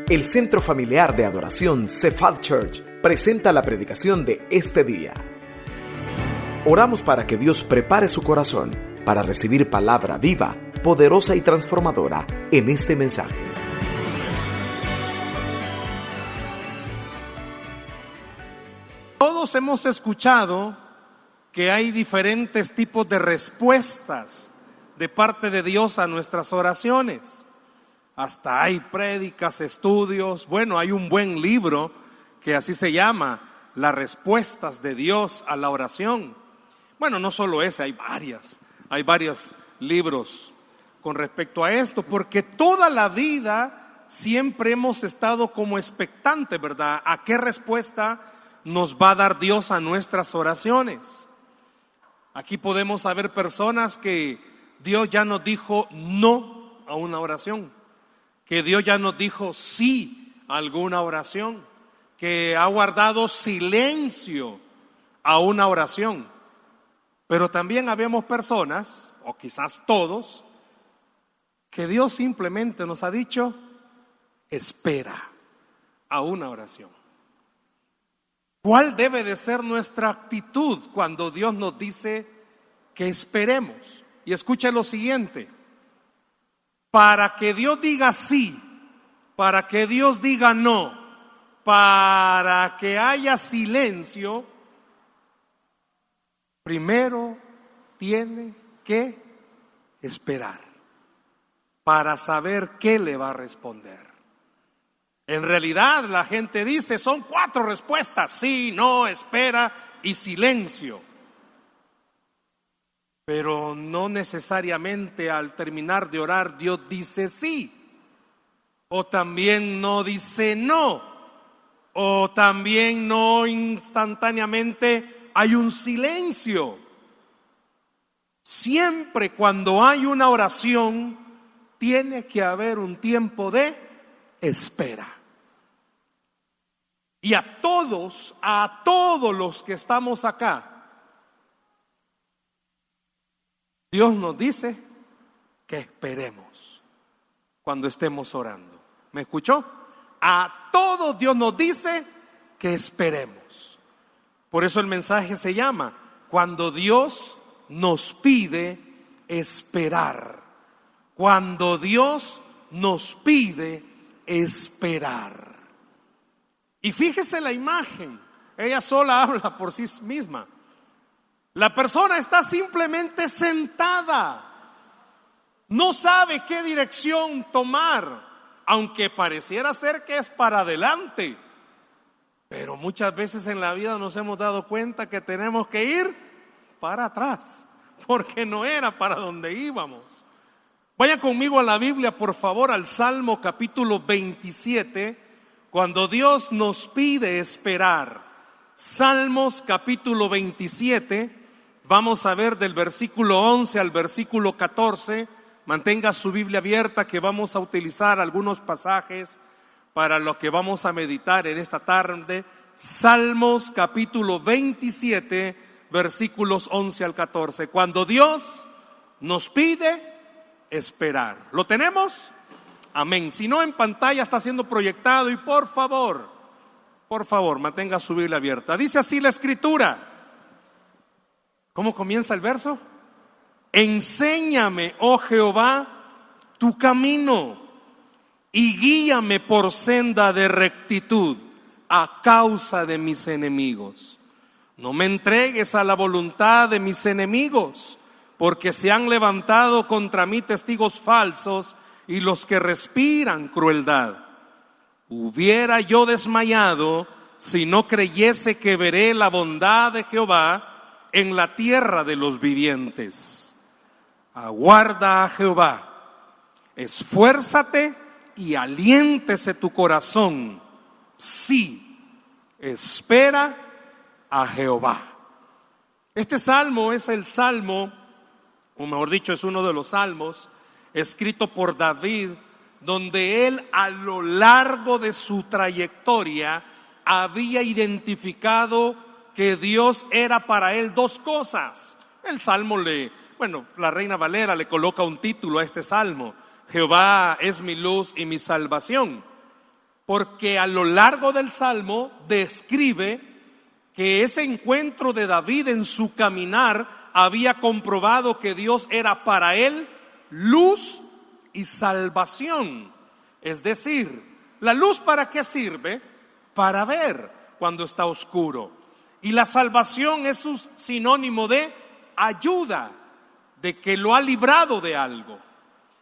El Centro Familiar de Adoración Cephal Church presenta la predicación de este día. Oramos para que Dios prepare su corazón para recibir palabra viva, poderosa y transformadora en este mensaje. Todos hemos escuchado que hay diferentes tipos de respuestas de parte de Dios a nuestras oraciones. Hasta hay prédicas, estudios. Bueno, hay un buen libro que así se llama, Las respuestas de Dios a la oración. Bueno, no solo ese, hay varios libros con respecto a esto, porque toda la vida siempre hemos estado como expectantes, ¿verdad? ¿A qué respuesta nos va a dar Dios a nuestras oraciones? Aquí podemos saber personas que Dios ya nos dijo no a una oración, que Dios ya nos dijo sí a alguna oración, que ha guardado silencio a una oración. Pero también habemos personas, o quizás todos, que Dios simplemente nos ha dicho espera a una oración. ¿Cuál debe de ser nuestra actitud cuando Dios nos dice que esperemos? Y escuche lo siguiente: para que Dios diga sí, para que Dios diga no, para que haya silencio, primero tiene que esperar para saber qué le va a responder. En realidad la gente dice, son 4 respuestas: sí, no, espera y silencio. Pero no necesariamente al terminar de orar Dios dice sí, o también no dice no, o también no instantáneamente hay un silencio. Siempre cuando hay una oración tiene que haber un tiempo de espera. Y a todos los que estamos acá, Dios nos dice que esperemos cuando estemos orando. ¿Me escuchó? A todos Dios nos dice que esperemos. Por eso el mensaje se llama cuando Dios nos pide esperar. Cuando Dios nos pide esperar. Y fíjese la imagen, ella sola habla por sí misma. La persona está simplemente sentada, no sabe qué dirección tomar, aunque pareciera ser que es para adelante. Pero muchas veces en la vida nos hemos dado cuenta que tenemos que ir para atrás, porque no era para donde íbamos. Vaya conmigo a la Biblia, por favor, al Salmo capítulo 27, cuando Dios nos pide esperar. Salmos capítulo 27. Vamos a ver del versículo 11 al versículo 14. Mantenga su Biblia abierta, que vamos a utilizar algunos pasajes para lo que vamos a meditar en esta tarde. Salmos capítulo 27, versículos 11 al 14. Cuando Dios nos pide esperar. ¿Lo tenemos? Amén. Si no, en pantalla está siendo proyectado y por favor, mantenga su Biblia abierta. Dice así la Escritura. ¿Cómo comienza el verso? Enséñame, oh Jehová, tu camino y guíame por senda de rectitud a causa de mis enemigos. No me entregues a la voluntad de mis enemigos, porque se han levantado contra mí testigos falsos y los que respiran crueldad. Hubiera yo desmayado si no creyese que veré la bondad de Jehová en la tierra de los vivientes. Aguarda a Jehová, esfuérzate y aliéntese tu corazón. Sí, espera a Jehová. Este salmo es el salmo, o mejor dicho, es uno de los salmos escrito por David, donde él a lo largo de su trayectoria había identificado que Dios era para él 2 cosas. El salmo la Reina Valera le coloca un título a este salmo: Jehová es mi luz y mi salvación. porque a lo largo del Salmo describe que ese encuentro de David en su caminar había comprobado que Dios era para él luz y salvación. Es decir, ¿la luz para qué sirve? Para ver cuando está oscuro. Y la salvación es un sinónimo de ayuda, de que lo ha librado de algo.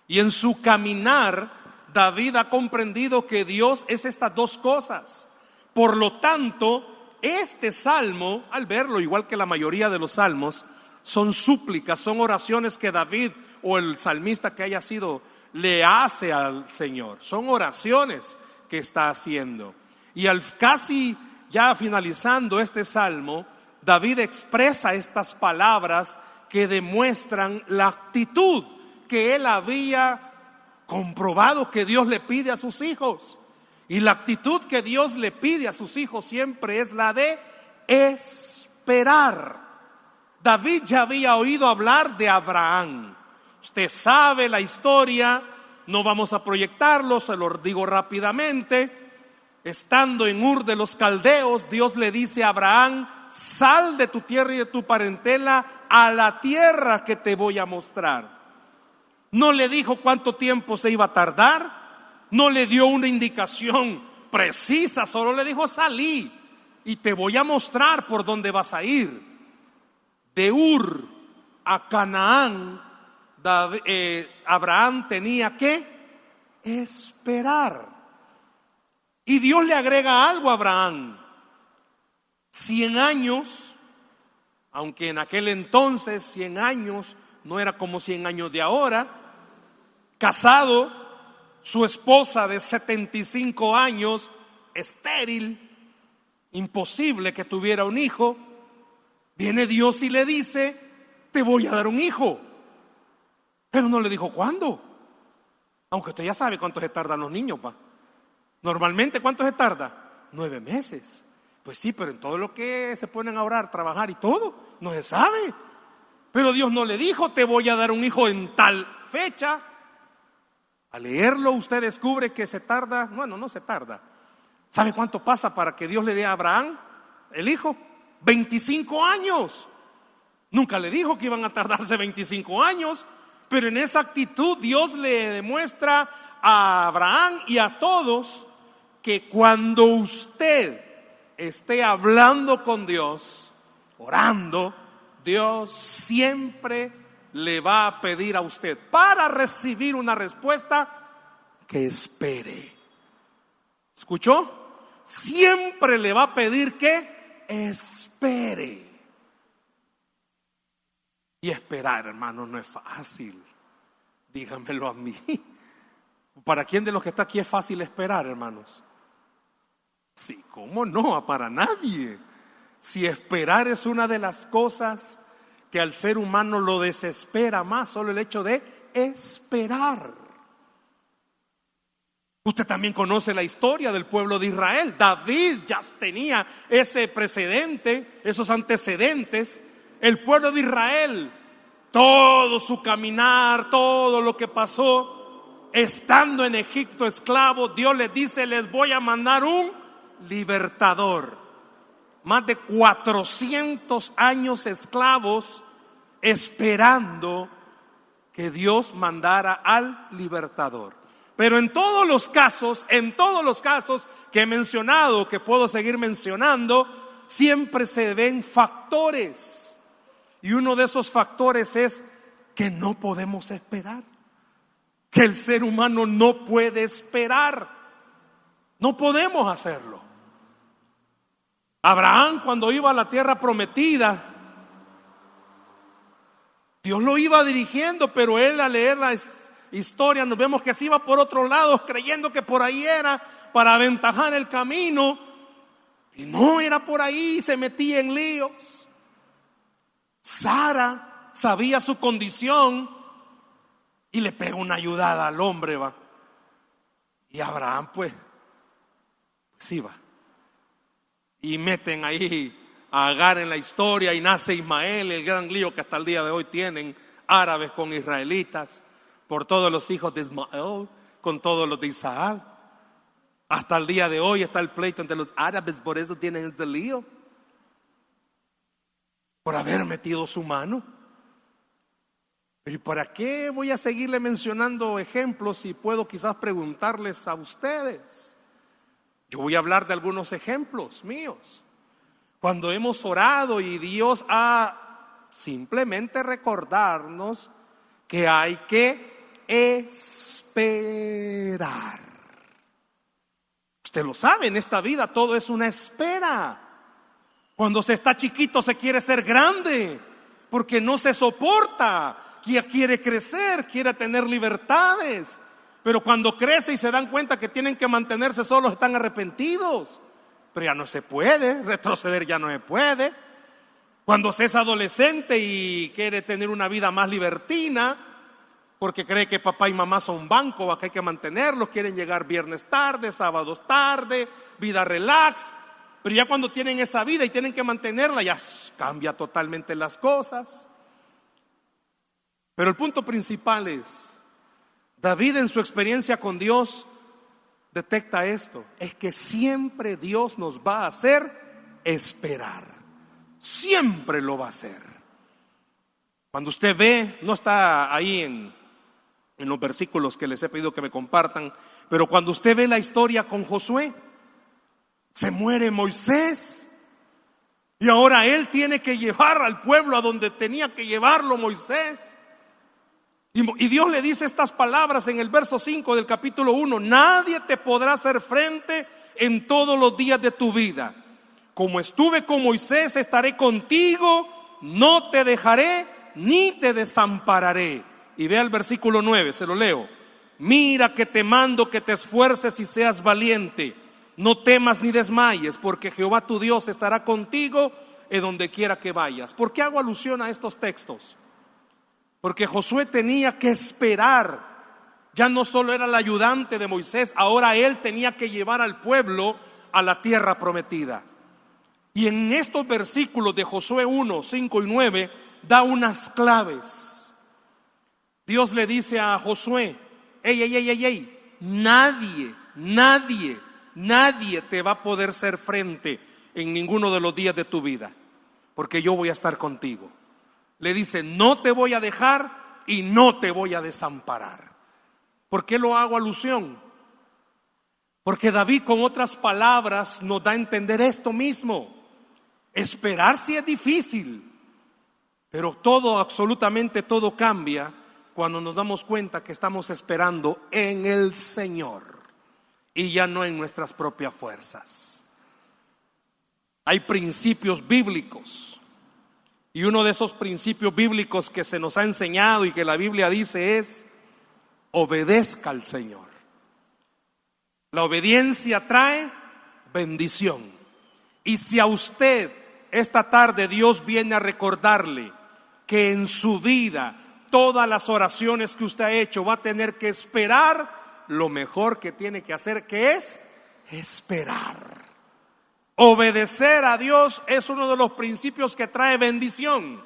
Y en su caminar, David ha comprendido que Dios es estas dos cosas. Por lo tanto, este salmo, al verlo, igual que la mayoría de los salmos, son súplicas, son oraciones que David o el salmista que haya sido le hace al Señor. Son oraciones que está haciendo. Y al casi ya finalizando este salmo, David expresa estas palabras que demuestran la actitud que él había comprobado que Dios le pide a sus hijos. Y la actitud que Dios le pide a sus hijos siempre es la de esperar. David ya había oído hablar de Abraham. Usted sabe la historia, no vamos a proyectarlo, se lo digo rápidamente. Estando en Ur de los Caldeos, Dios le dice a Abraham: sal de tu tierra y de tu parentela a la tierra que te voy a mostrar. No le dijo cuánto tiempo se iba a tardar, no le dio una indicación precisa, solo le dijo: salí y te voy a mostrar por dónde vas a ir. De Ur a Canaán, Abraham tenía que esperar. Y Dios le agrega algo a Abraham: 100 años, aunque en aquel entonces 100 años no era como 100 años de ahora. Casado, su esposa de 75 años, estéril, imposible que tuviera un hijo. Viene Dios y le dice: te voy a dar un hijo. Pero no le dijo cuándo. Aunque usted ya sabe cuánto se tardan los niños, pa. Normalmente, ¿cuánto se tarda? 9 meses. Pues sí, pero en todo lo que se ponen a orar, trabajar y todo, no se sabe. Pero Dios no le dijo: te voy a dar un hijo en tal fecha. Al leerlo usted descubre que se tarda. Bueno, no se tarda. ¿Sabe cuánto pasa para que Dios le dé a Abraham el hijo? 25 años. Nunca le dijo que iban a tardarse 25 años. Pero en esa actitud Dios le demuestra a Abraham y a todos que cuando usted esté hablando con Dios, orando, Dios siempre le va a pedir a usted, para recibir una respuesta, que espere. ¿Escuchó? Siempre le va a pedir que espere. Y esperar, hermano, no es fácil. Dígamelo a mí. ¿Para quién de los que está aquí es fácil esperar, hermanos? Sí, ¿cómo no? Para nadie. Si esperar es una de las cosas que al ser humano lo desespera más, solo el hecho de esperar. Usted también conoce la historia del pueblo de Israel. David ya tenía ese precedente, esos antecedentes. El pueblo de Israel, todo su caminar, todo lo que pasó, estando en Egipto esclavo, Dios les dice: les voy a mandar un libertador. Más de 400 años esclavos esperando que Dios mandara al libertador. Pero en todos los casos que he mencionado, que puedo seguir mencionando, siempre se ven factores. Y uno de esos factores es que no podemos esperar. Que el ser humano no puede esperar. No podemos hacerlo. Abraham, cuando iba a la tierra prometida, Dios lo iba dirigiendo, pero él, al leer la historia, nos vemos que se iba por otros lados, creyendo que por ahí era, para aventajar el camino, y no era por ahí, se metía en líos. Sara sabía su condición y le pega una ayudada al hombre, va. Y Abraham, pues sí va. Y meten ahí a Agar en la historia, y nace Ismael, el gran lío que hasta el día de hoy tienen árabes con israelitas, por todos los hijos de Ismael, con todos los de Isaac. Hasta el día de hoy está el pleito entre los árabes, por eso tienen este lío, por haber metido su mano. Pero ¿y para qué voy a seguirle mencionando ejemplos si puedo quizás preguntarles a ustedes? Yo voy a hablar de algunos ejemplos míos. Cuando hemos orado y Dios ha simplemente recordarnos que hay que esperar. Usted lo sabe, en esta vida todo es una espera. Cuando se está chiquito se quiere ser grande, porque no se soporta, quiere crecer, quiere tener libertades. Pero cuando crece y se dan cuenta que tienen que mantenerse solos, están arrepentidos. Pero ya no se puede, retroceder ya no se puede. Cuando se es adolescente y quiere tener una vida más libertina, porque cree que papá y mamá son banco, que hay que mantenerlos, quieren llegar viernes tarde, sábados tarde, vida relax. Pero ya cuando tienen esa vida y tienen que mantenerla, ya cambia totalmente las cosas. Pero el punto principal es, David en su experiencia con Dios detecta esto, es que siempre Dios nos va a hacer esperar. Siempre lo va a hacer. Cuando usted ve, no está ahí en los versículos que les he pedido que me compartan, pero cuando usted ve la historia con Josué, se muere Moisés y ahora él tiene que llevar al pueblo a donde tenía que llevarlo Moisés. Y Dios le dice estas palabras en el verso 5 del capítulo 1: nadie te podrá hacer frente en todos los días de tu vida. Como estuve con Moisés, estaré contigo, no te dejaré ni te desampararé. Y vea el versículo 9, se lo leo. Mira que te mando que te esfuerces y seas valiente. No temas ni desmayes, porque Jehová tu Dios estará contigo en donde quiera que vayas. ¿Por qué hago alusión a estos textos? Porque Josué tenía que esperar. Ya no solo era el ayudante de Moisés, ahora él tenía que llevar al pueblo a la tierra prometida. Y en estos versículos de Josué 1, 5 y 9 da unas claves. Dios le dice a Josué: nadie te va a poder hacer frente en ninguno de los días de tu vida, porque yo voy a estar contigo. Le dice: no te voy a dejar y no te voy a desamparar. ¿Por qué lo hago alusión? Porque David, con otras palabras, nos da a entender esto mismo. Esperar sí es difícil, pero todo, absolutamente todo cambia cuando nos damos cuenta que estamos esperando en el Señor y ya no en nuestras propias fuerzas. Hay principios bíblicos, y uno de esos principios bíblicos que se nos ha enseñado y que la Biblia dice es: obedezca al Señor. La obediencia trae bendición. Y si a usted esta tarde Dios viene a recordarle que en su vida todas las oraciones que usted ha hecho va a tener que esperar, lo mejor que tiene que hacer, que es esperar. Obedecer a Dios es uno de los principios que trae bendición,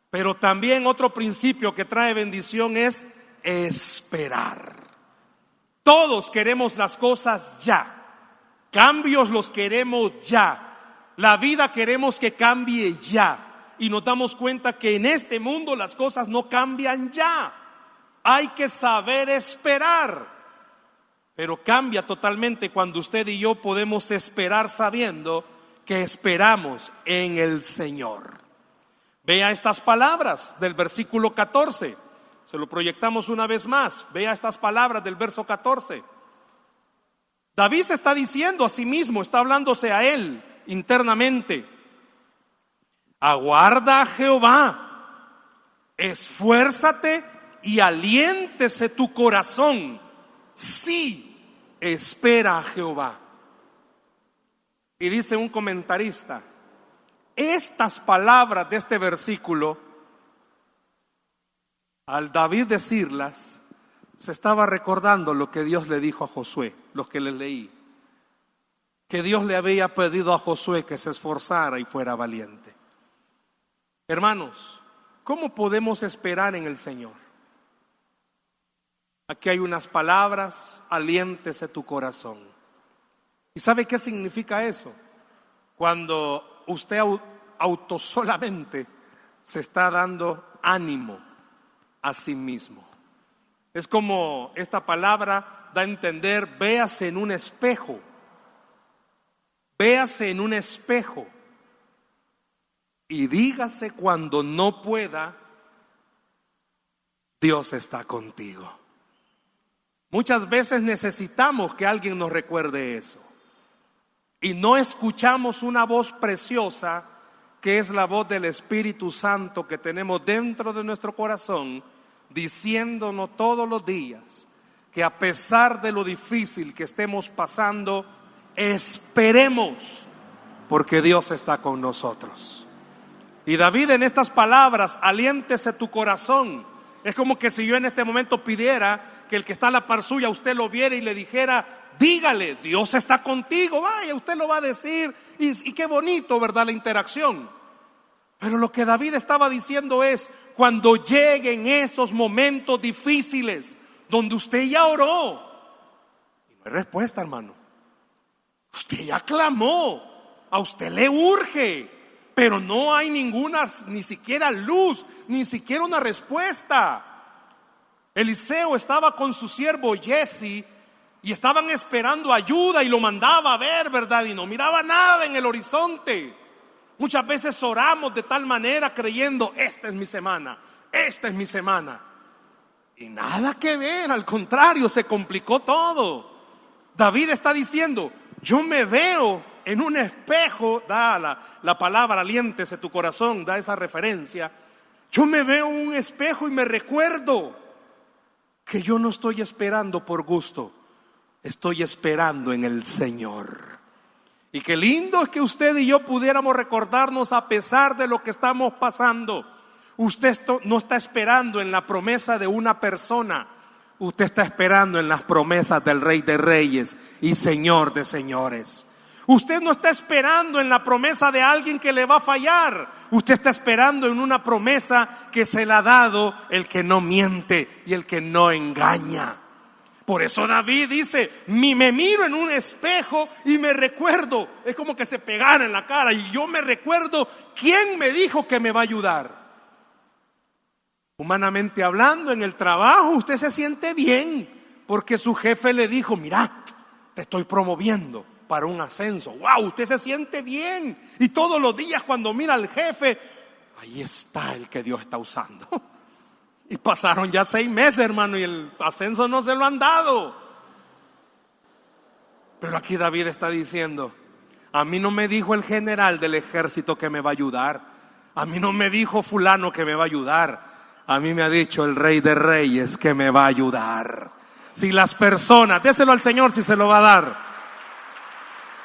pero también otro principio que trae bendición es esperar. Todos queremos las cosas ya, cambios los queremos ya, la vida queremos que cambie ya. Y nos damos cuenta que en este mundo las cosas no cambian ya. Hay que saber esperar. Pero cambia totalmente cuando usted y yo podemos esperar sabiendo que esperamos en el Señor. Vea estas palabras del versículo 14. Se lo proyectamos una vez más. Vea estas palabras del verso 14. David se está diciendo a sí mismo, está hablándose a él internamente: aguarda a Jehová, esfuérzate y aliéntese tu corazón. Sí, espera a Jehová. Y dice un comentarista: estas palabras de este versículo, al David decirlas, se estaba recordando lo que Dios le dijo a Josué, lo que le leí, que Dios le había pedido a Josué que se esforzara y fuera valiente. Hermanos, ¿cómo podemos esperar en el Señor? Aquí hay unas palabras: aliéntese tu corazón. ¿Y sabe qué significa eso? Cuando usted autosolamente se está dando ánimo a sí mismo. Es como esta palabra da a entender: véase en un espejo. Véase en un espejo y dígase cuando no pueda: Dios está contigo. Muchas veces necesitamos que alguien nos recuerde eso, y no escuchamos una voz preciosa que es la voz del Espíritu Santo que tenemos dentro de nuestro corazón, diciéndonos todos los días que a pesar de lo difícil que estemos pasando, esperemos, porque Dios está con nosotros. Y David, en estas palabras: aliéntese tu corazón, es como que si yo en este momento pidiera que el que está a la par suya, usted lo viera y le dijera: dígale, Dios está contigo. Vaya, usted lo va a decir, y qué bonito, ¿verdad?, la interacción. Pero lo que David estaba diciendo es: cuando lleguen esos momentos difíciles donde usted ya oró y no hay respuesta, hermano, usted ya clamó, a usted le urge, pero no hay ninguna, ni siquiera luz, ni siquiera una respuesta. Eliseo estaba con su siervo Giesi y estaban esperando ayuda, y lo mandaba a ver, ¿verdad? Y no miraba nada en el horizonte. Muchas veces oramos de tal manera creyendo: esta es mi semana, esta es mi semana. Y nada que ver, al contrario, se complicó todo. David está diciendo: yo me veo en un espejo, da la palabra aliéntese tu corazón, da esa referencia. Yo me veo en un espejo y me recuerdo que yo no estoy esperando por gusto, estoy esperando en el Señor. Y qué lindo es que usted y yo pudiéramos recordarnos, a pesar de lo que estamos pasando, usted no está esperando en la promesa de una persona, usted está esperando en las promesas del Rey de Reyes y Señor de Señores. Usted no está esperando en la promesa de alguien que le va a fallar. Usted está esperando en una promesa que se le ha dado el que no miente y el que no engaña. Por eso David dice: me miro en un espejo y me recuerdo. Es como que se pegara en la cara, y yo me recuerdo quién me dijo que me va a ayudar. Humanamente hablando, en el trabajo usted se siente bien porque su jefe le dijo: mira, te estoy promoviendo para un ascenso. Wow, usted se siente bien. Y todos los días cuando mira al jefe, ahí está el que Dios está usando. Y pasaron ya 6 meses, hermano, y el ascenso no se lo han dado. Pero aquí David está diciendo: a mí no me dijo el general del ejército que me va a ayudar, a mí no me dijo fulano que me va a ayudar, a mí me ha dicho el Rey de Reyes que me va a ayudar. Si las personas, déselo al Señor si se lo va a dar.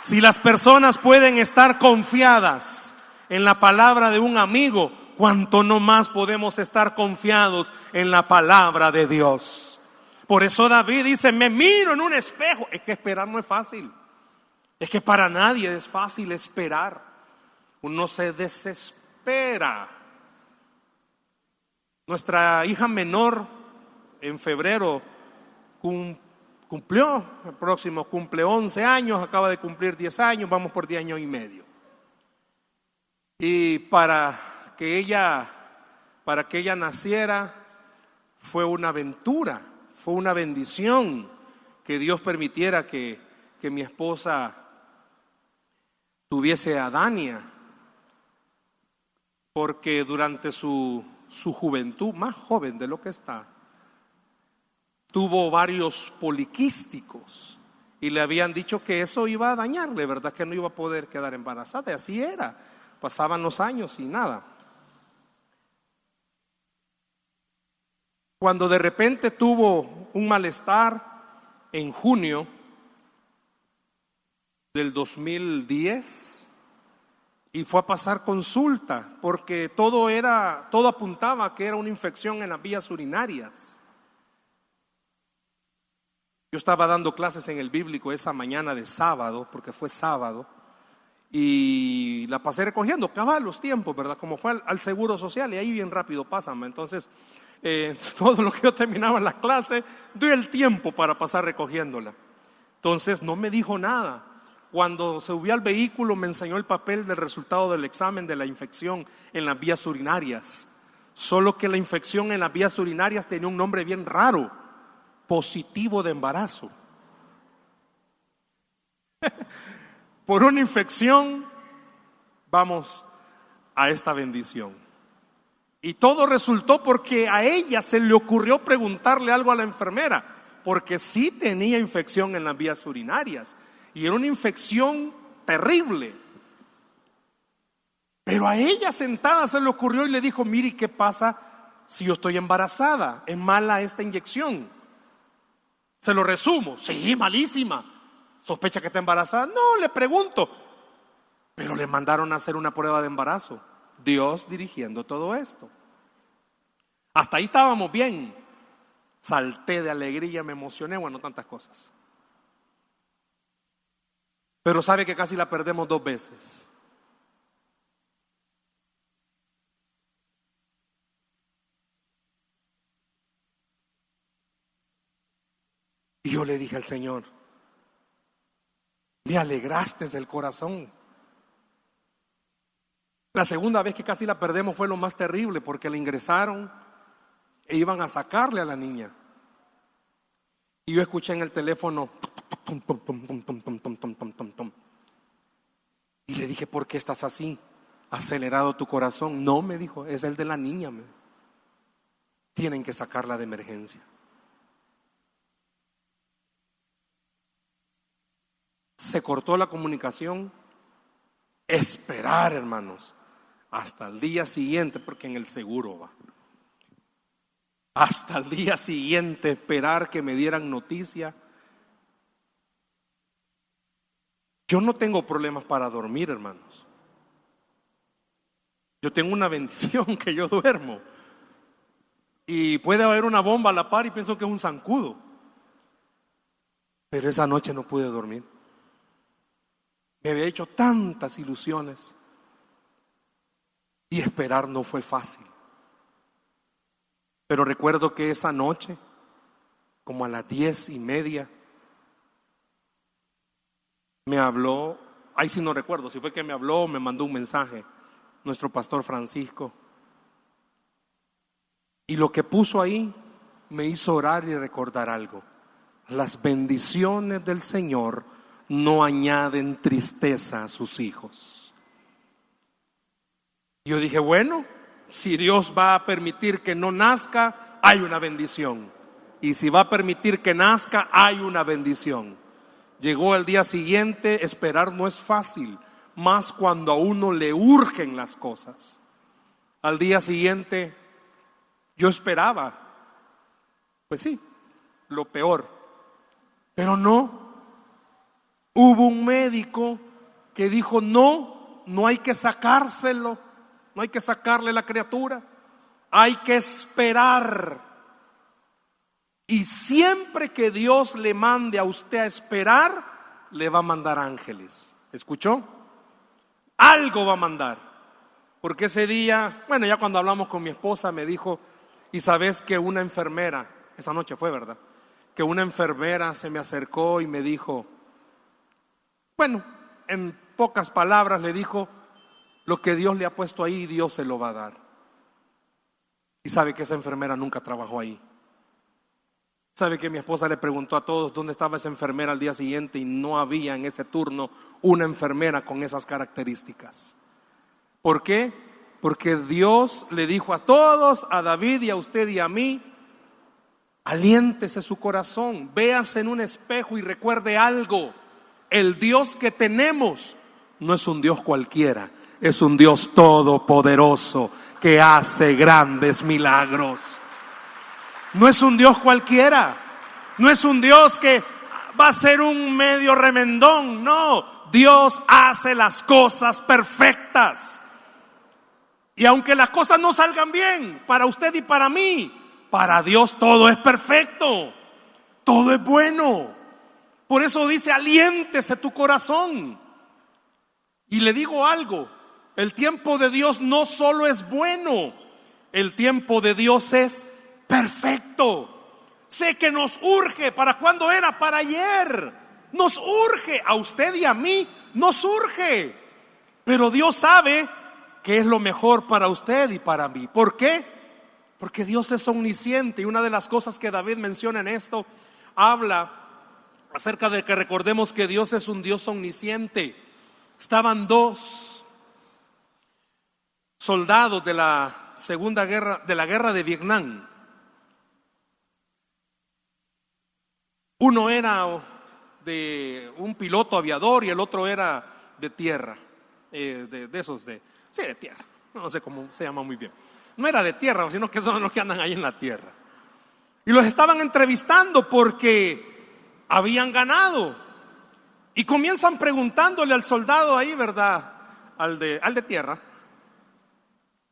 Si las personas pueden estar confiadas en la palabra de un amigo, cuánto no más podemos estar confiados en la palabra de Dios. Por eso David dice: me miro en un espejo. Es que esperar no es fácil. Es que para nadie es fácil esperar. Uno se desespera. Nuestra hija menor en febrero cumplió, el próximo cumple 11 años, acaba de cumplir 10 años, vamos por 10 años y medio. Y para que ella naciera fue una aventura, fue una bendición que Dios permitiera que mi esposa tuviese a Dania, porque durante su juventud, más joven de lo que está, tuvo varios poliquísticos y le habían dicho que eso iba a dañarle, ¿verdad? Que no iba a poder quedar embarazada. Y así era, pasaban los años y nada. Cuando de repente tuvo un malestar en junio del 2010 y fue a pasar consulta, porque todo apuntaba a que era una infección en las vías urinarias. Yo estaba dando clases en el bíblico esa mañana de sábado, porque fue sábado, y la pasé recogiendo, cabal los tiempos, ¿verdad? Como fue al Seguro Social, y ahí bien rápido pasan. Entonces, todo lo que yo terminaba la clase, doy el tiempo para pasar recogiéndola. Entonces no me dijo nada. Cuando se subió al vehículo me enseñó el papel del resultado del examen de la infección en las vías urinarias. Solo que la infección en las vías urinarias tenía un nombre bien raro: positivo de embarazo. Por una infección vamos a esta bendición. Y todo resultó porque a ella se le ocurrió preguntarle algo a la enfermera, porque sí tenía infección en las vías urinarias y era una infección terrible. Pero a ella sentada se le ocurrió y le dijo: mire, ¿qué pasa si yo estoy embarazada? ¿Es mala esta inyección? Se lo resumo: sí, malísima. ¿Sospecha que está embarazada? No, le pregunto. Pero le mandaron a hacer una prueba de embarazo. Dios dirigiendo todo esto. Hasta ahí estábamos bien. Salté de alegría, me emocioné, bueno, tantas cosas. Pero sabe que casi la perdemos 2 veces. Y yo le dije al Señor: me alegraste el corazón. La segunda vez que casi la perdemos fue lo más terrible, porque la ingresaron e iban a sacarle a la niña. Y yo escuché en el teléfono tum, tum, tum, tum, tum, tum, tum, tum, tum, tum, tum. Y le dije: ¿por qué estás así? ¿Acelerado tu corazón? No, me dijo, es el de la niña. Tienen que sacarla de emergencia. Se cortó la comunicación. Esperar, hermanos, hasta el día siguiente, porque en el seguro va. Hasta el día siguiente esperar que me dieran noticia. Yo no tengo problemas para dormir, hermanos. Yo tengo una bendición que yo duermo. Y puede haber una bomba a la par y pienso que es un zancudo. Pero esa noche no pude dormir. Me había hecho tantas ilusiones y esperar no fue fácil. Pero recuerdo que esa noche, como a las 10:30, me habló, ahí sí no recuerdo si fue que me habló o me mandó un mensaje, nuestro pastor Francisco. Y lo que puso ahí me hizo orar y recordar algo: las bendiciones del Señor no añaden tristeza a sus hijos. Yo dije: bueno, si Dios va a permitir que no nazca, hay una bendición. Y si va a permitir que nazca, hay una bendición. Llegó el día siguiente. Esperar no es fácil, más cuando a uno le urgen las cosas. Al día siguiente yo esperaba, pues sí, lo peor. Pero no. Hubo un médico que dijo: no hay que sacárselo, no hay que sacarle la criatura, hay que esperar. Y siempre que Dios le mande a usted a esperar, le va a mandar ángeles. ¿Escuchó? Algo va a mandar. Porque ese día, bueno, ya cuando hablamos con mi esposa me dijo: y sabes que una enfermera, esa noche fue, ¿verdad?, que una enfermera se me acercó y me dijo, bueno, en pocas palabras le dijo: lo que Dios le ha puesto ahí, Dios se lo va a dar. Y sabe que esa enfermera nunca trabajó ahí. Sabe que mi esposa le preguntó a todos dónde estaba esa enfermera al día siguiente, y no había en ese turno una enfermera con esas características. ¿Por qué? Porque Dios le dijo a todos, a David y a usted y a mí: aliéntese su corazón, véase en un espejo y recuerde algo: el Dios que tenemos no es un Dios cualquiera, es un Dios todopoderoso que hace grandes milagros. No es un Dios cualquiera, no es un Dios que va a ser un medio remendón. No, Dios hace las cosas perfectas. Y aunque las cosas no salgan bien para usted y para mí, para Dios todo es perfecto, todo es bueno. Por eso dice: aliéntese tu corazón. Y le digo algo: el tiempo de Dios no solo es bueno, el tiempo de Dios es perfecto. Sé que nos urge. ¿Para cuándo era? Para ayer. Nos urge, a usted y a mí nos urge. Pero Dios sabe que es lo mejor para usted y para mí. ¿Por qué? Porque Dios es omnisciente. Y una de las cosas que David menciona en esto, habla acerca de que recordemos que Dios es un Dios omnisciente. Estaban dos soldados de la Segunda Guerra, de la Guerra de Vietnam. Uno era de un piloto aviador y el otro era de tierra, de tierra, no sé cómo se llama muy bien. No era de tierra, sino que son los que andan ahí en la tierra. Y los estaban entrevistando porque habían ganado. Y comienzan preguntándole al soldado ahí, ¿verdad? Al de tierra,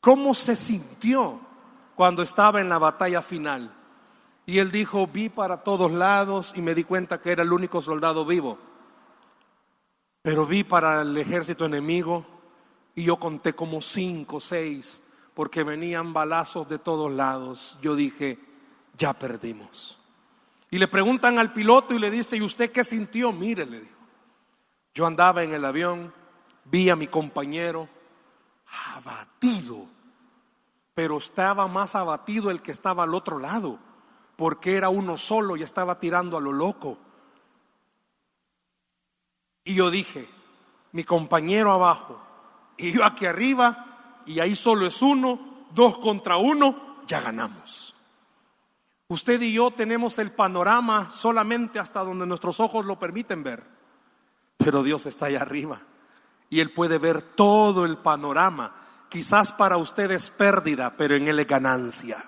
¿cómo se sintió cuando estaba en la batalla final? Y él dijo: vi para todos lados y me di cuenta que era el único soldado vivo. Pero vi para el ejército enemigo y yo conté como 5 o 6, porque venían balazos de todos lados. Yo dije: ya perdimos. Y le preguntan al piloto y le dice: ¿y usted qué sintió? Mire, le dijo, yo andaba en el avión, vi a mi compañero abatido, pero estaba más abatido el que estaba al otro lado, porque era uno solo y estaba tirando a lo loco. Y yo dije: mi compañero abajo y yo aquí arriba, y ahí solo es 1, 2 contra 1, ya ganamos. Usted y yo tenemos el panorama solamente hasta donde nuestros ojos lo permiten ver, pero Dios está allá arriba y Él puede ver todo el panorama. Quizás para usted es pérdida, pero en Él es ganancia.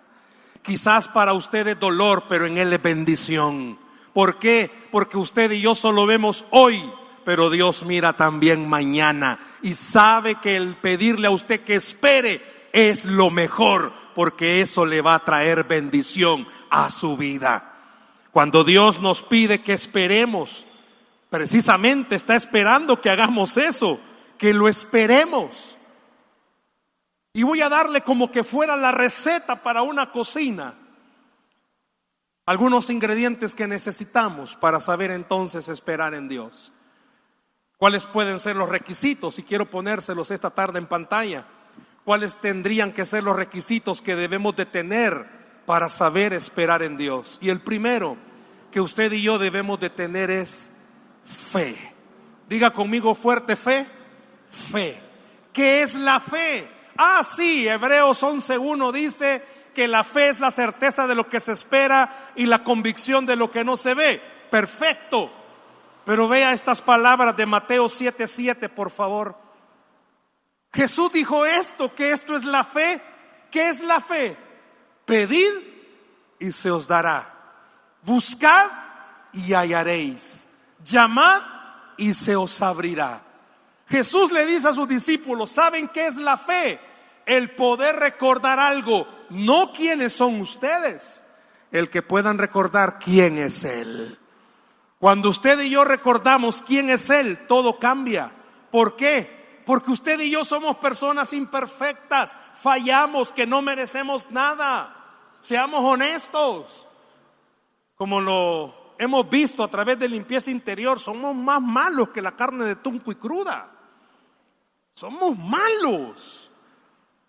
Quizás para usted es dolor, pero en Él es bendición. ¿Por qué? Porque usted y yo solo vemos hoy, pero Dios mira también mañana y sabe que el pedirle a usted que espere es lo mejor, porque eso le va a traer bendición a su vida. Cuando Dios nos pide que esperemos, precisamente está esperando que hagamos eso, que lo esperemos. Y voy a darle como que fuera la receta para una cocina, algunos ingredientes que necesitamos para saber entonces esperar en Dios. ¿Cuáles pueden ser los requisitos? Y quiero ponérselos esta tarde en pantalla. ¿Cuáles tendrían que ser los requisitos que debemos de tener para saber esperar en Dios? Y el primero que usted y yo debemos de tener es fe. Diga conmigo fuerte: fe. Fe. ¿Qué es la fe? Sí, Hebreos 11:1 dice que la fe es la certeza de lo que se espera y la convicción de lo que no se ve. Perfecto. Pero vea estas palabras de Mateo 7:7, por favor. Jesús dijo esto, que esto es la fe. ¿Qué es la fe? Pedid y se os dará. Buscad y hallaréis. Llamad y se os abrirá. Jesús le dice a sus discípulos: ¿saben qué es la fe? El poder recordar algo, no quiénes son ustedes, el que puedan recordar quién es Él. Cuando usted y yo recordamos quién es Él, todo cambia. ¿Por qué? Porque usted y yo somos personas imperfectas, fallamos, que no merecemos nada. Seamos honestos. Como lo hemos visto a través de limpieza interior, somos más malos que la carne de tunco y cruda. Somos malos.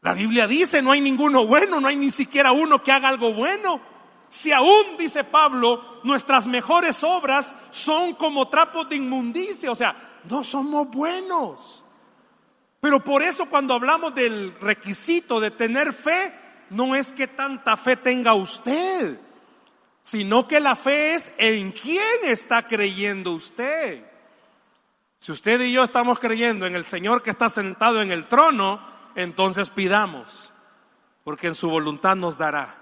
La Biblia dice: no hay ninguno bueno, no hay ni siquiera uno que haga algo bueno. Si aún, dice Pablo, nuestras mejores obras son como trapos de inmundicia, o sea, no somos buenos. Pero por eso cuando hablamos del requisito de tener fe, no es que tanta fe tenga usted, sino que la fe es en quién está creyendo usted. Si usted y yo estamos creyendo en el Señor que está sentado en el trono, entonces pidamos, porque en su voluntad nos dará.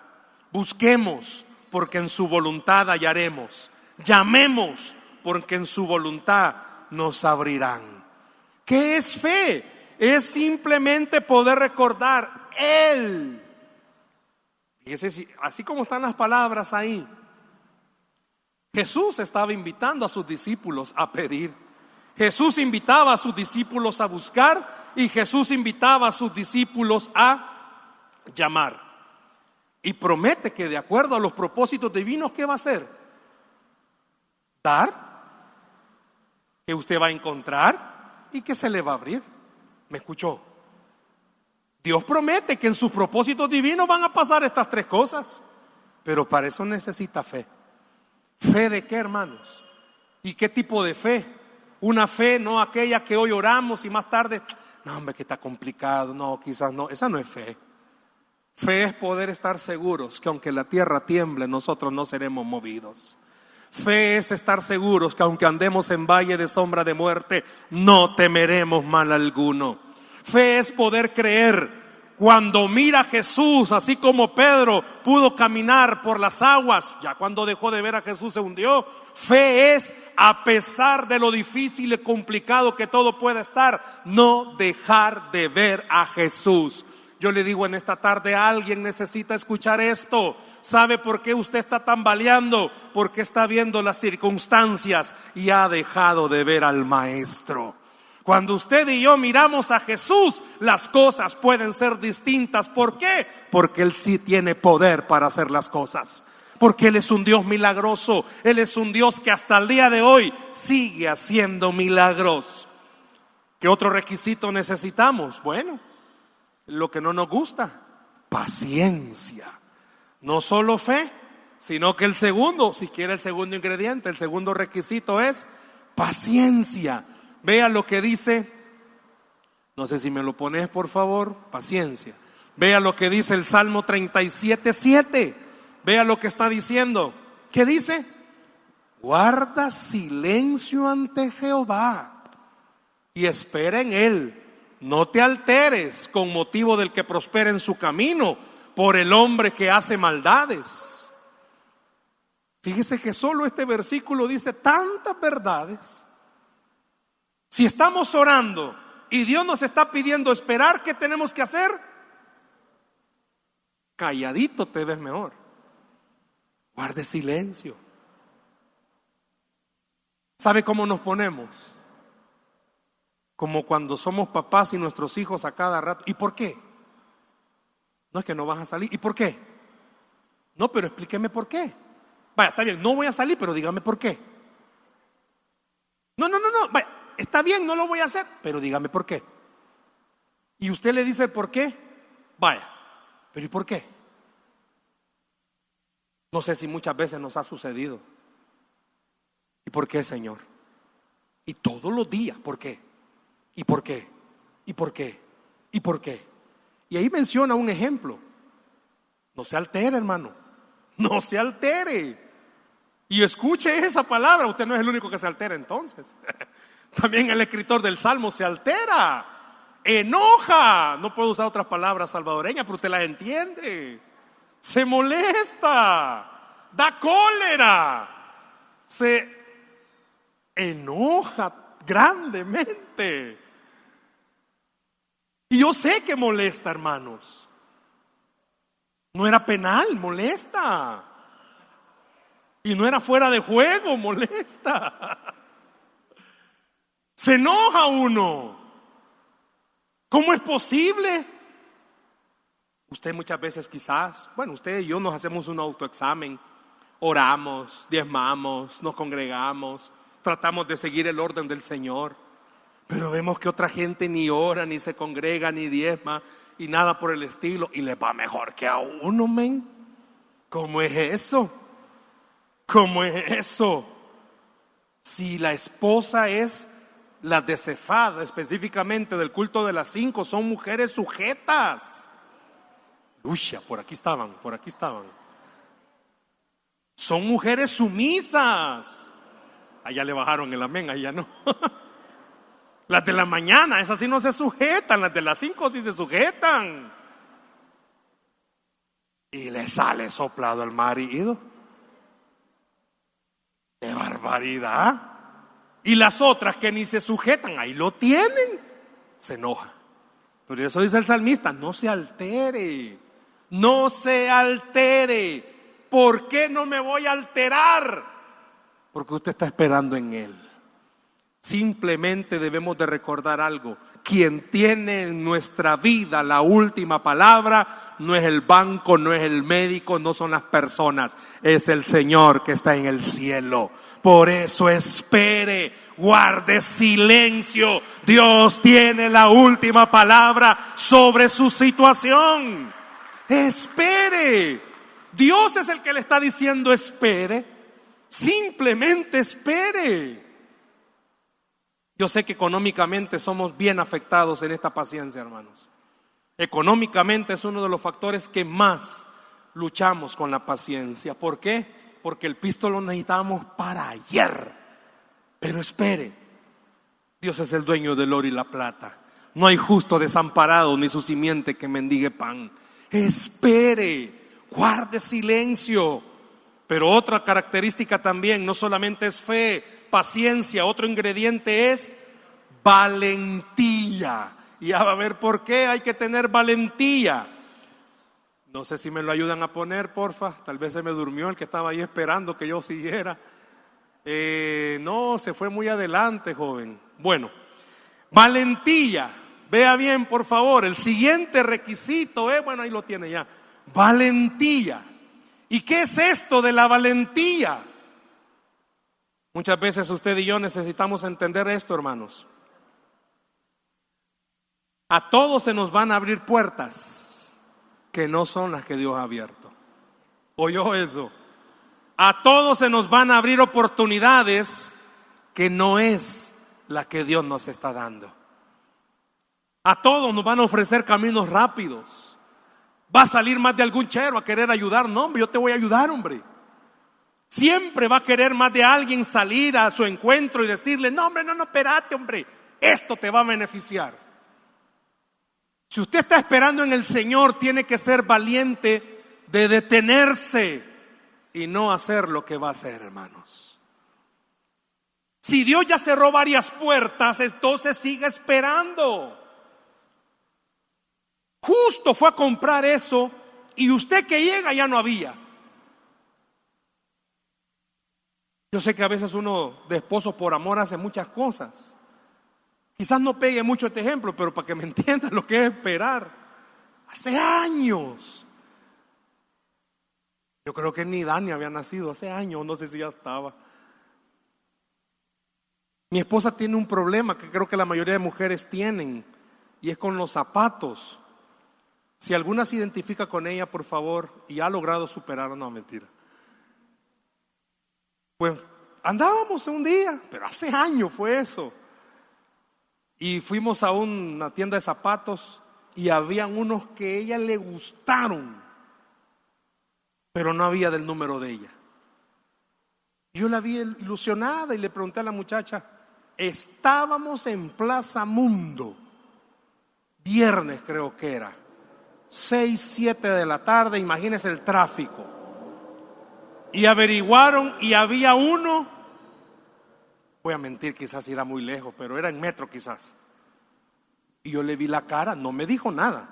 Busquemos, porque en su voluntad hallaremos. Llamemos, porque en su voluntad nos abrirán. ¿Qué es fe? Es simplemente poder recordar Él. Fíjese, así como están las palabras ahí, Jesús estaba invitando a sus discípulos a pedir. Jesús invitaba a sus discípulos a buscar, y Jesús invitaba a sus discípulos a llamar. Y promete que de acuerdo a los propósitos divinos, ¿qué va a hacer? Dar que usted va a encontrar y que se le va a abrir. ¿Me escuchó? Dios promete que en sus propósitos divinos van a pasar estas tres cosas, pero para eso necesita fe. ¿Fe de qué, hermanos? ¿Y qué tipo de fe? Una fe no aquella que hoy oramos y más tarde, no hombre, que está complicado, no, quizás no, esa no es fe. Fe es poder estar seguros que aunque la tierra tiemble, nosotros no seremos movidos. Fe es estar seguros que aunque andemos en valle de sombra de muerte, no temeremos mal alguno. Fe es poder creer cuando mira a Jesús, así como Pedro pudo caminar por las aguas, ya cuando dejó de ver a Jesús se hundió. Fe es, a pesar de lo difícil y complicado que todo pueda estar, no dejar de ver a Jesús. Yo le digo en esta tarde, alguien necesita escuchar esto. ¿Sabe por qué usted está tambaleando? Porque está viendo las circunstancias y ha dejado de ver al Maestro. Cuando usted y yo miramos a Jesús, las cosas pueden ser distintas. ¿Por qué? Porque Él sí tiene poder para hacer las cosas. Porque Él es un Dios milagroso. Él es un Dios que hasta el día de hoy sigue haciendo milagros. ¿Qué otro requisito necesitamos? Bueno, lo que no nos gusta, paciencia. No solo fe, sino que el segundo, si quiere el segundo ingrediente, el segundo requisito es paciencia. Vea lo que dice, no sé si me lo pones por favor, paciencia. Vea lo que dice el Salmo 37:7. Vea lo que está diciendo. ¿Qué dice? Guarda silencio ante Jehová y espera en Él. No te alteres con motivo del que prospera en su camino, por el hombre que hace maldades. Fíjese que solo este versículo dice tantas verdades. Si estamos orando y Dios nos está pidiendo esperar, ¿qué tenemos que hacer? Calladito te ves mejor. Guarde silencio. ¿Sabe cómo nos ponemos? Como cuando somos papás y nuestros hijos a cada rato. ¿Y por qué? No es que no vas a salir. ¿Y por qué? No, pero explíqueme por qué. Vaya, está bien, no voy a salir, pero dígame por qué. No, vaya, está bien, no lo voy a hacer, pero dígame por qué. Y usted le dice el por qué. Vaya, pero ¿y por qué? No sé si muchas veces nos ha sucedido. ¿Y por qué, Señor? Y todos los días, ¿por qué? ¿Y por qué? ¿Y por qué? ¿Y por qué? Y ahí menciona un ejemplo. No se altere, hermano. No se altere. Y escuche esa palabra. Usted no es el único que se altera entonces. También el escritor del Salmo se altera, enoja. No puedo usar otras palabras salvadoreñas, pero usted las entiende. Se molesta, da cólera, se enoja grandemente. Y yo sé que molesta, hermanos. No era penal, molesta. Y no era fuera de juego, molesta. Se enoja uno. ¿Cómo es posible? Usted muchas veces quizás, bueno, usted y yo nos hacemos un autoexamen. Oramos, diezmamos, nos congregamos, tratamos de seguir el orden del Señor. Pero vemos que otra gente ni ora, ni se congrega, ni diezma y nada por el estilo, y le va mejor que a uno, men. ¿Cómo es eso? ¿Cómo es eso? Si la esposa es la de Cefad, específicamente del culto de las 5, son mujeres sujetas. Lucha, por aquí estaban. Son mujeres sumisas. Allá le bajaron el amén, allá no. Las de la mañana, esas sí no se sujetan. Las de las 5 sí se sujetan. Y le sale soplado al marido. ¡Qué barbaridad! Y las otras que ni se sujetan, ahí lo tienen. Se enoja. Pero eso dice el salmista: no se altere. No se altere. ¿Por qué no me voy a alterar? Porque usted está esperando en Él. Simplemente debemos de recordar algo: quien tiene en nuestra vida la última palabra no es el banco, no es el médico, no son las personas, es el Señor que está en el cielo. Por eso espere. guarde silencio. Dios tiene la última palabra sobre su situación. Espere. Dios es el que le está diciendo espere. Simplemente espere. Yo sé que económicamente somos bien afectados en esta paciencia, hermanos. Económicamente es uno de los factores que más luchamos con la paciencia. ¿Por qué? Porque el pisto lo necesitamos para ayer. Pero espere, Dios es el dueño del oro y la plata. No hay justo desamparado ni su simiente que mendigue pan. Espere, guarde silencio. Pero otra característica también, no solamente es fe, paciencia, otro ingrediente es valentía. Y ya va a ver por qué hay que tener valentía. No sé si me lo ayudan a poner, porfa. Tal vez se me durmió el que estaba ahí esperando que yo siguiera. No, se fue muy adelante, joven. Bueno, valentía. Vea bien, por favor. El siguiente requisito bueno, ahí lo tiene ya. Valentía. ¿Y qué es esto de la valentía? Muchas veces usted y yo necesitamos entender esto, hermanos. A todos se nos van a abrir puertas que no son las que Dios ha abierto. ¿Oyó eso? A todos se nos van a abrir oportunidades que no es la que Dios nos está dando. A todos nos van a ofrecer caminos rápidos. Va a salir más de algún chero a querer ayudar. No, hombre, yo te voy a ayudar, hombre. Siempre va a querer más de alguien salir a su encuentro y decirle: no, hombre, no, espérate, hombre, esto te va a beneficiar. Si usted está esperando en el Señor, tiene que ser valiente de detenerse y no hacer lo que va a hacer, hermanos. Si Dios ya cerró varias puertas, entonces siga esperando. Justo fue a comprar eso y usted que llega ya no había. Yo sé que a veces uno de esposo por amor hace muchas cosas. Quizás no pegue mucho este ejemplo, pero para que me entiendan lo que es esperar. Hace años. Yo creo que ni Dani había nacido hace años, no sé si ya estaba. Mi esposa tiene un problema que creo que la mayoría de mujeres tienen, y es con los zapatos. Si alguna se identifica con ella, por favor, y ha logrado superarlo, no, mentira. Pues andábamos un día, pero hace años fue eso. Y fuimos a una tienda de zapatos y habían unos que a ella le gustaron, pero no había del número de ella. Yo la vi ilusionada y le pregunté a la muchacha. Estábamos en Plaza Mundo, viernes creo que era, 6, 7 de la tarde, imagínense el tráfico. Y averiguaron y había uno, voy a mentir, quizás era muy lejos, pero era en metro quizás. Y yo le vi la cara, no me dijo nada,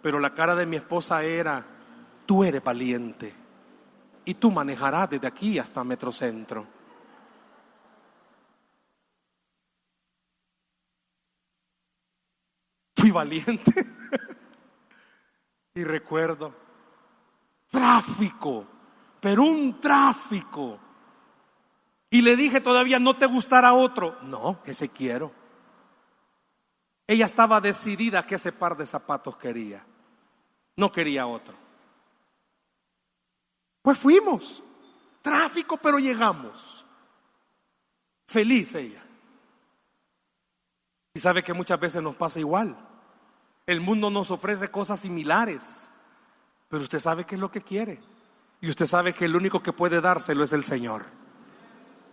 pero la cara de mi esposa era: tú eres valiente y tú manejarás desde aquí hasta Metrocentro. Fui valiente. Y recuerdo, tráfico, pero un tráfico. Y le dije todavía: ¿no te gustará otro? No, ese quiero. Ella estaba decidida que ese par de zapatos quería. No quería otro. Pues fuimos. Tráfico, pero llegamos. Feliz ella. Y sabe que muchas veces nos pasa igual. El mundo nos ofrece cosas similares, pero usted sabe qué es lo que quiere. Y usted sabe que el único que puede dárselo es el Señor.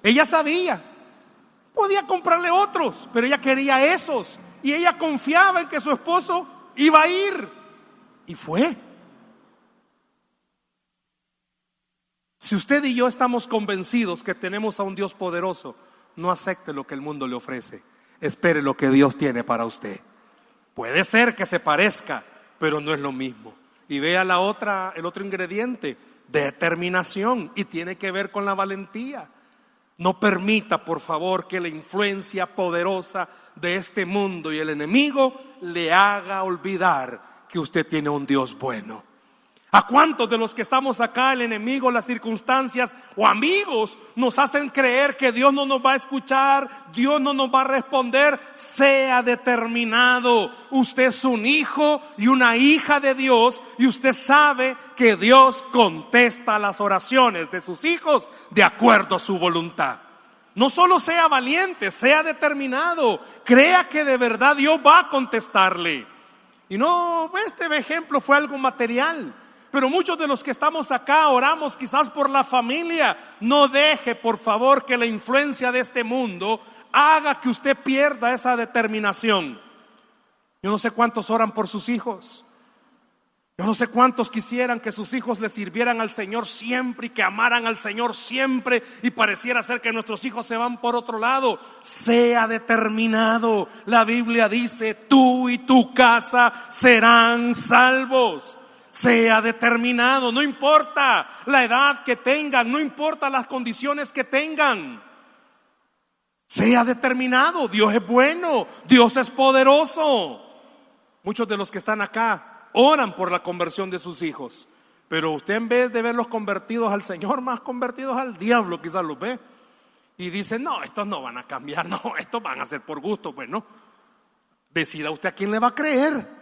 Ella sabía, podía comprarle otros, pero ella quería esos. Y ella confiaba en que su esposo iba a ir. Y fue. Si usted y yo estamos convencidos que tenemos a un Dios poderoso, no acepte lo que el mundo le ofrece. Espere lo que Dios tiene para usted. Puede ser que se parezca, pero no es lo mismo. Y vea el otro ingrediente: determinación, y tiene que ver con la valentía. No permita, por favor, que la influencia poderosa de este mundo y el enemigo le haga olvidar que usted tiene un Dios bueno. ¿A cuántos de los que estamos acá, el enemigo, las circunstancias o amigos nos hacen creer que Dios no nos va a escuchar, Dios no nos va a responder? Sea determinado. Usted es un hijo y una hija de Dios, y usted sabe que Dios contesta las oraciones de sus hijos de acuerdo a su voluntad. No solo sea valiente, sea determinado. Crea que de verdad Dios va a contestarle. Y no, este ejemplo fue algo material. Pero muchos de los que estamos acá oramos quizás por la familia. No deje, por favor, que la influencia de este mundo haga que usted pierda esa determinación. Yo no sé cuántos oran por sus hijos. Yo no sé cuántos quisieran que sus hijos le sirvieran al Señor siempre y que amaran al Señor siempre, y pareciera ser que nuestros hijos se van por otro lado. Sea determinado. La Biblia dice: tú y tu casa serán salvos. Sea determinado. No importa la edad que tengan, no importa las condiciones que tengan. Sea determinado. Dios es bueno, Dios es poderoso. Muchos de los que están acá oran por la conversión de sus hijos, pero usted, en vez de verlos convertidos al Señor, más convertidos al diablo quizás los ve, y dice: no, estos no van a cambiar, no, estos van a ser por gusto. Bueno, decida usted a quién le va a creer.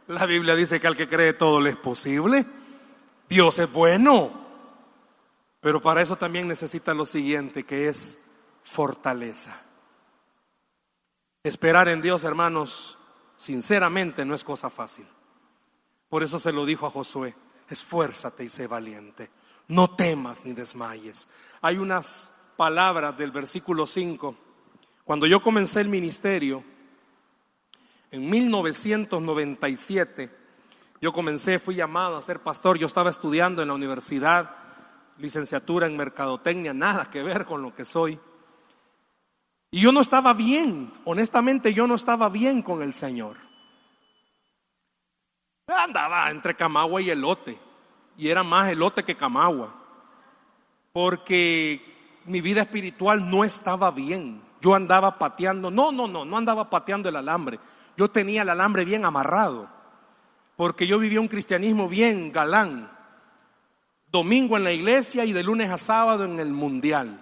La Biblia dice que al que cree todo le es posible. Dios es bueno, pero para eso también necesita lo siguiente, que es fortaleza. Esperar en Dios, hermanos, sinceramente no es cosa fácil. Por eso se lo dijo a Josué: esfuérzate y sé valiente, no temas ni desmayes. Hay unas palabras del versículo 5. Cuando yo comencé el ministerio en 1997, fui llamado a ser pastor. Yo estaba estudiando en la universidad, licenciatura en mercadotecnia, nada que ver con lo que soy. Y yo no estaba bien, honestamente yo no estaba bien con el Señor. Andaba entre camagua y elote, y era más elote que camagua, porque mi vida espiritual no estaba bien. Yo andaba pateando, no andaba pateando el alambre. Yo tenía el alambre bien amarrado, porque yo vivía un cristianismo bien galán. Domingo en la iglesia y de lunes a sábado en el mundial.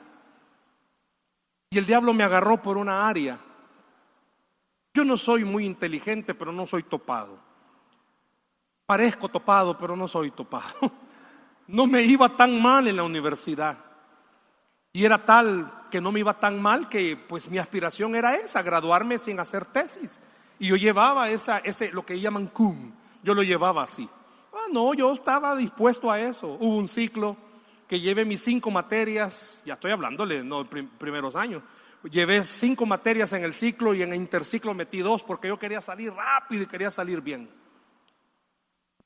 Y el diablo me agarró por una área. Yo no soy muy inteligente, pero no soy topado. Parezco topado, pero no soy topado. No me iba tan mal en la universidad. Y era tal que no me iba tan mal que pues mi aspiración era esa, graduarme sin hacer tesis. Y yo llevaba ese lo que llaman cum, yo lo llevaba así. Yo estaba dispuesto a eso. Hubo un ciclo que llevé mis 5 materias, ya estoy hablándole, no, primeros años. Llevé 5 materias en el ciclo y en el interciclo metí 2 porque yo quería salir rápido y quería salir bien.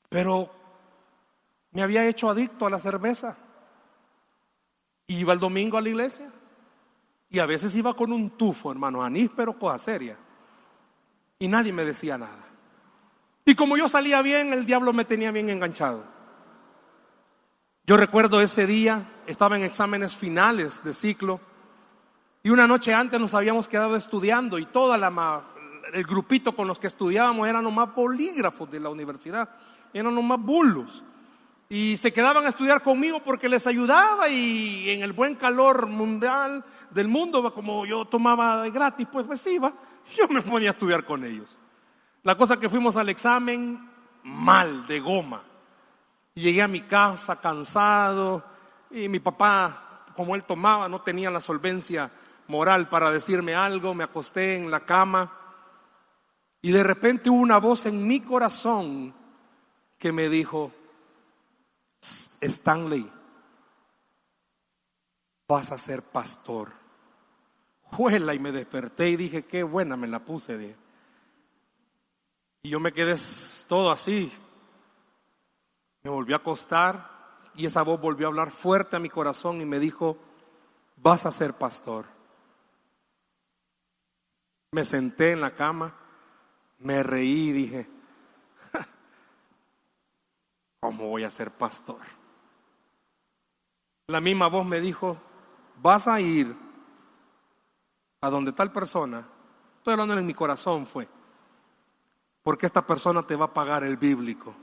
Pero me había hecho adicto a la cerveza. Iba el domingo a la iglesia y a veces iba con un tufo, hermano, anís, pero cosa seria. Y nadie me decía nada. Y como yo salía bien, el diablo me tenía bien enganchado. Yo recuerdo ese día, estaba en exámenes finales de ciclo, y una noche antes nos habíamos quedado estudiando, y el grupito con los que estudiábamos eran nomás bolígrafos de la universidad, eran nomás bulos. Y se quedaban a estudiar conmigo porque les ayudaba, y en el buen calor mundial del mundo, como yo tomaba de gratis, pues iba, yo me ponía a estudiar con ellos. La cosa que fuimos al examen mal, de goma. Y llegué a mi casa cansado, y mi papá, como él tomaba, no tenía la solvencia moral para decirme algo. Me acosté en la cama y de repente hubo una voz en mi corazón que me dijo: Stanley, vas a ser pastor. Juela, y me desperté y dije: qué buena me la puse, dije. Y yo me quedé todo así. Me volví a acostar y esa voz volvió a hablar fuerte a mi corazón y me dijo: vas a ser pastor. Me senté en la cama, me reí y dije: ¿cómo voy a ser pastor? La misma voz me dijo: vas a ir a donde tal persona. Estoy hablando en mi corazón, porque esta persona te va a pagar el bíblico.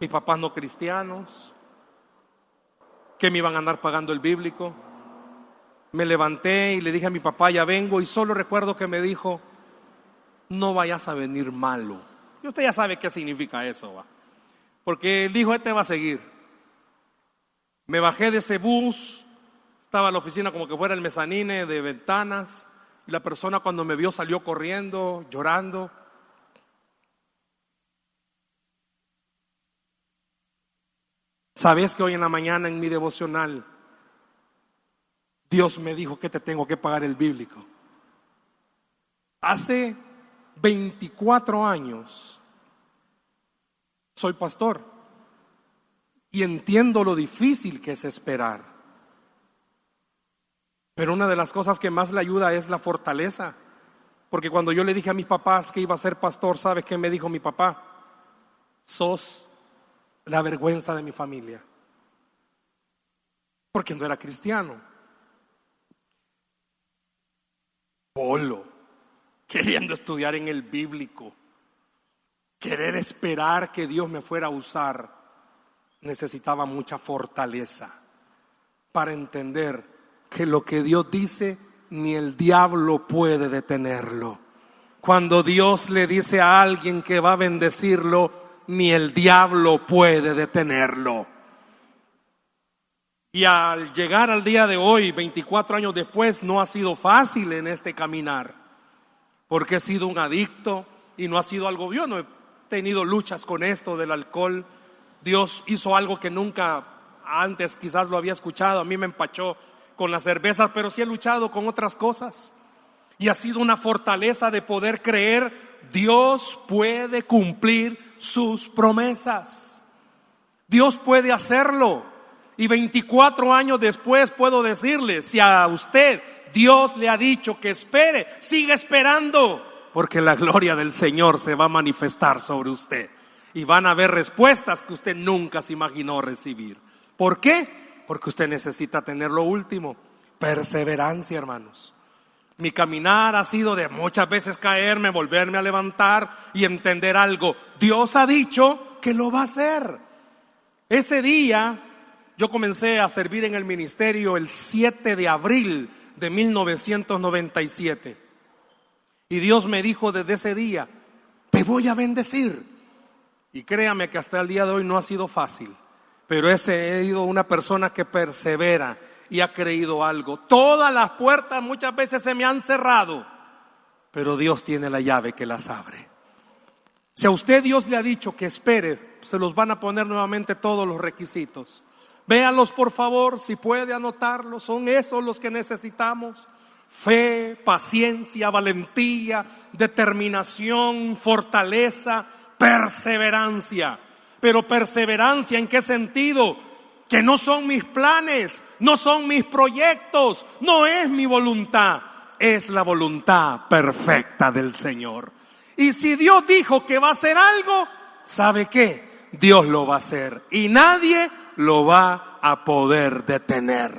mis papás no cristianos, que me iban a andar pagando el bíblico. Me levanté y le dije a mi papá, ya vengo, y solo recuerdo que me dijo, no vayas a venir malo. Y usted ya sabe qué significa eso, ¿va? Porque él dijo, este va a seguir. Me bajé de ese bus, estaba la oficina como que fuera el mezanine de ventanas, y la persona cuando me vio salió corriendo, llorando. ¿Sabes que hoy en la mañana en mi devocional Dios me dijo que te tengo que pagar el bíblico? Hace 24 años soy pastor y entiendo lo difícil que es esperar. Pero una de las cosas que más le ayuda es la fortaleza. Porque cuando yo le dije a mis papás que iba a ser pastor, ¿sabes qué me dijo mi papá? Sos la vergüenza de mi familia. Porque no era cristiano. Polo, queriendo estudiar en el bíblico, querer esperar que Dios me fuera a usar, necesitaba mucha fortaleza para entender que lo que Dios dice, ni el diablo puede detenerlo. Cuando Dios le dice a alguien que va a bendecirlo, ni el diablo puede detenerlo. Y al llegar al día de hoy, 24 años después, no ha sido fácil en este caminar, porque he sido un adicto y no ha sido algo, yo no he tenido luchas con esto del alcohol. Dios hizo algo que nunca antes quizás lo había escuchado. A mí me empachó con las cervezas, pero sí he luchado con otras cosas. Y ha sido una fortaleza de poder creer, Dios puede cumplir sus promesas. Dios puede hacerlo. Y 24 años después puedo decirle, si a usted Dios le ha dicho que espere, siga esperando, porque la gloria del Señor se va a manifestar sobre usted. Y van a haber respuestas que usted nunca se imaginó recibir. ¿Por qué? Porque usted necesita tener lo último, perseverancia, hermanos. Mi caminar ha sido de muchas veces caerme, volverme a levantar y entender algo. Dios ha dicho que lo va a hacer. Ese día yo comencé a servir en el ministerio el 7 de abril de 1997. Y Dios me dijo desde ese día, te voy a bendecir. Y créame que hasta el día de hoy no ha sido fácil. Pero he sido una persona que persevera y ha creído algo. Todas las puertas muchas veces se me han cerrado, pero Dios tiene la llave que las abre. Si a usted Dios le ha dicho que espere, se los van a poner nuevamente todos los requisitos. Véanlos por favor, si puede anotarlos. Son estos los que necesitamos: fe, paciencia, valentía, determinación, fortaleza, perseverancia. Pero perseverancia, ¿en qué sentido? Que no son mis planes, no son mis proyectos, no es mi voluntad, es la voluntad perfecta del Señor. Y si Dios dijo que va a hacer algo, ¿sabe qué? Dios lo va a hacer y nadie lo va a poder detener.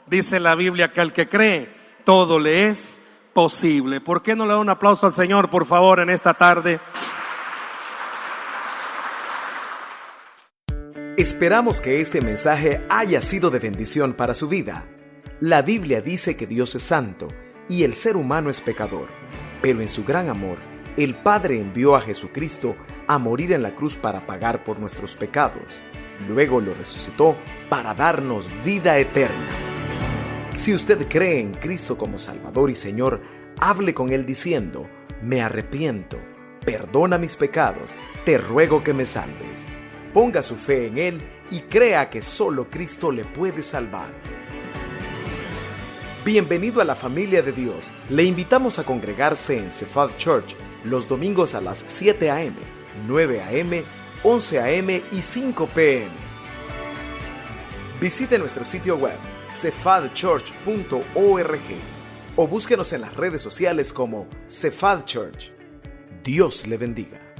Dice la Biblia que al que cree, todo le es posible. ¿Por qué no le da un aplauso al Señor, por favor, en esta tarde? Esperamos que este mensaje haya sido de bendición para su vida. La Biblia dice que Dios es santo y el ser humano es pecador, pero en su gran amor, el Padre envió a Jesucristo a morir en la cruz para pagar por nuestros pecados. Luego lo resucitó para darnos vida eterna. Si usted cree en Cristo como Salvador y Señor, hable con Él diciendo: me arrepiento, perdona mis pecados, te ruego que me salves. Ponga su fe en Él y crea que solo Cristo le puede salvar. Bienvenido a la familia de Dios. Le invitamos a congregarse en Cephal Church los domingos a las 7 a.m., 9 a.m., 11 a.m. y 5 p.m. Visite nuestro sitio web cephadchurch.org o búsquenos en las redes sociales como Cephal Church. Dios le bendiga.